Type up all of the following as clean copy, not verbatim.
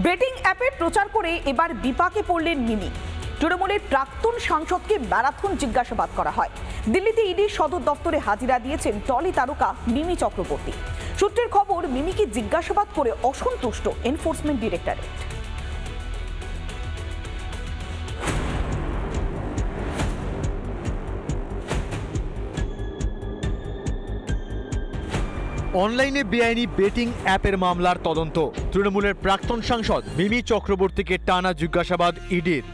Betting অ্যাপের প্রচার করে এবার বিপাকে পড়লেন মিমি। তৃণমূলের প্রাক্তন সাংসদকে ম্যারাথন জিজ্ঞাসাবাদ করা হয়। দিল্লিতে ইডির সদর দপ্তরে হাজিরা দিয়েছেন টলি তারকা মিমি চক্রবর্তী। সূত্রের খবর, মিমিকে জিজ্ঞাসাবাদ করে অসন্তুষ্ট এনফোর্সমেন্ট ডিরেক্টরেট। অনলাইনে বেআইনি বেটিং অ্যাপের মামলার তদন্ত। তৃণমূলের প্রাক্তন সাংসদ মিমি চক্রবর্তীকে টানা জিজ্ঞাসাবাদ ইডির।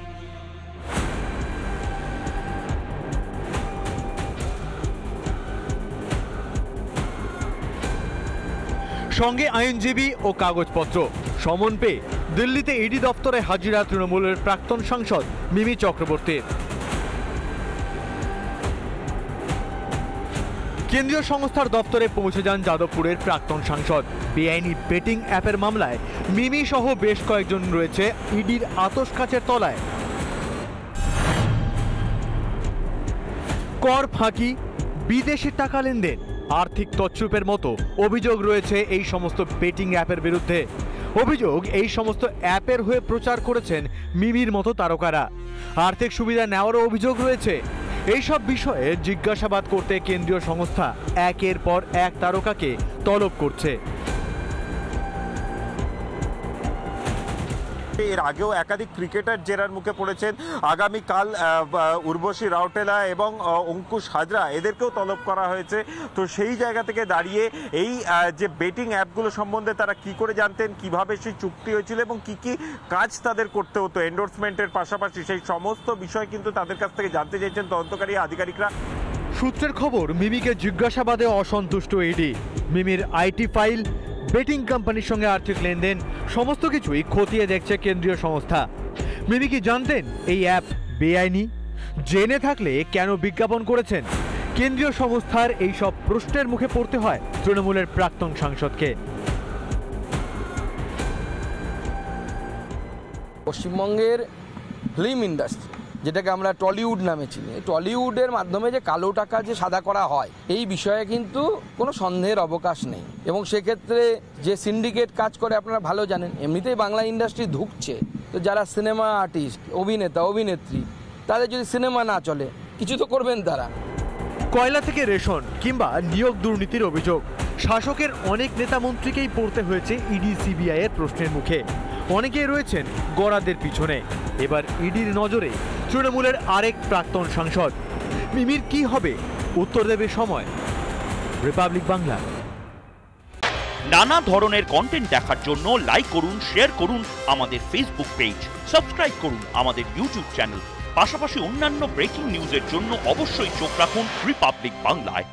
সঙ্গে আইনজীবী ও কাগজপত্র। সমন পেয়ে দিল্লিতে ইডি দপ্তরে হাজিরা তৃণমূলের প্রাক্তন সাংসদ মিমি চক্রবর্তীর। কেন্দ্রীয় সংস্থার দপ্তরে পৌঁছে যান যাদবপুরের প্রাক্তন সাংসদ। বেআইনি বেটিং অ্যাপের মামলায় মিমি সহ বেশ কয়েকজন রয়েছে ইডির আতশ কাচের তলায়। কর ফাঁকি, বিদেশে টাকা লেনদেন, আর্থিক তছরূপের মতো অভিযোগ রয়েছে এই সমস্ত বেটিং অ্যাপের বিরুদ্ধে। অভিযোগ, এই সমস্ত অ্যাপের হয়ে প্রচার করেছেন মিমির মতো তারকারা। আর্থিক সুবিধা নেওয়ারও অভিযোগ রয়েছে। এইসব বিষয়ে জিজ্ঞাসাবাদ করতে কেন্দ্রীয় সংস্থা একের পর এক তারকাকে তলব করছে। এর আগেও একাধিক ক্রিকেটার জেরার মুখে পড়েছেন। আগামীকাল উর্বশী রাউটেলা এবং অঙ্কুশ হাজরা এদেরকেও তলব করা হয়েছে। তো সেই জায়গা থেকে দাঁড়িয়ে এই যে বেটিং অ্যাপগুলো সম্বন্ধে তারা কি করে জানতেন, কিভাবে সেই চুক্তি হয়েছিল এবং কি কি কাজ তাদের করতে হতো এন্ডোর্সমেন্টের পাশাপাশি, সেই সমস্ত বিষয় কিন্তু তাদের কাছ থেকে জানতে চাইছেন তদন্তকারী আধিকারিকরা। সূত্রের খবর, মিমিকে জিজ্ঞাসাবাদে অসন্তুষ্ট ইডি। মিমির আইটি ফাইল, বেটিং কোম্পানির সঙ্গে আর্থিক লেনদেন সমস্ত কিছুই খতিয়ে দেখছে কেন্দ্রীয় সংস্থা। মিমি কি জানতেন এই অ্যাপ বেআইনি? জেনে থাকলে কেন বিজ্ঞাপন করেছেন? কেন্দ্রীয় সংস্থার এই সব প্রশ্নের মুখে পড়তে হয় তৃণমূলের প্রাক্তন সাংসদকে। পশ্চিমবঙ্গের ফিল্ম ইন্ডাস্ট্রি, যেটাকে আমরা টলিউড নামে চিনি, টলিউডের মাধ্যমে যে কালো টাকা যে সাদা করা হয়, এই বিষয়ে কিন্তু কোনো সন্দেহের অবকাশ নেই। এবং সেক্ষেত্রে যে সিন্ডিকেট কাজ করে আপনারা ভালো জানেন। এমনিতেই বাংলা ইন্ডাস্ট্রি ধুঁকছে, তো যারা সিনেমা আর্টিস্ট, অভিনেতা অভিনেত্রী, তাদের যদি সিনেমা না চলে কিছু তো করবেন তারা। কয়লা থেকে রেশন কিংবা নিয়োগ দুর্নীতির অভিযোগ, শাসকের অনেক নেতা মন্ত্রীকেই পড়তে হয়েছে ইডি সিবিআই এর প্রশ্নের মুখে। অনেকেই রয়েছেন গড়াদের পিছনে। এবার ইডির নজরে তৃণমূলের আরেক প্রাক্তন সাংসদ। মিমির কি হবে, উত্তর দেবে সময়। রিপাবলিক বাংলা। নানা ধরনের কন্টেন্ট দেখার জন্য লাইক করুন, শেয়ার করুন আমাদের ফেসবুক পেজ, সাবস্ক্রাইব করুন আমাদের ইউটিউব চ্যানেল। পাশাপাশি অন্যান্য ব্রেকিং নিউজের জন্য অবশ্যই চোখ রাখুন রিপাবলিক বাংলায়।